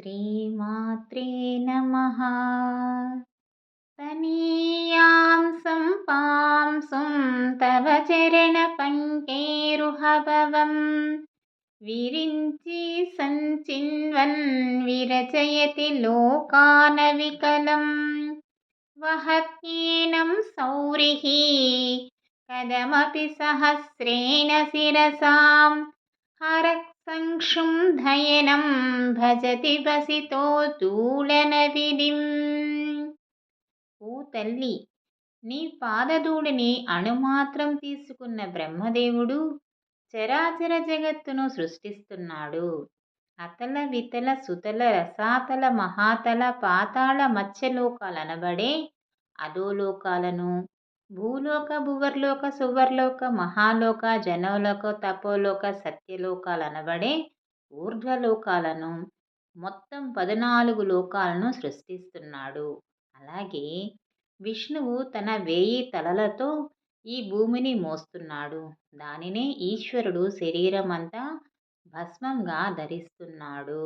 శ్రీమాత్రే నమః. తనీయాంసం పాంసుం తవ చరణ పంకేరుహభవం విరించి సంచిన్వన్ విరచయతి లోకాన వికలం వహత్యేనం సౌరిః కదమపి సహస్రేణ శిరసాం హరః సంక్షుంధయనం భజతి వసితో దూళన విధిం. ఓ తల్లి, నీ పాదధూళిని అణుమాత్రం తీసుకున్న బ్రహ్మదేవుడు చరాచర జగత్తును సృష్టిస్తున్నాడు. అతల వితల సుతల రసాతల మహాతల పాతాళ మత్స్యలోకాలనబడే అధోలోకాలను, భూలోక భువర్లోక సువర్లోక మహాలోక జనలోక తపోలోక సత్యలోకాలనబడే ఊర్ధ్వలోకాలను, మొత్తం 14 లోకాలను సృష్టిస్తున్నాడు. అలాగే విష్ణువు తన 1000 తలలతో ఈ భూమిని మోస్తున్నాడు. దానినే ఈశ్వరుడు శరీరమంతా భస్మంగా ధరిస్తున్నాడు.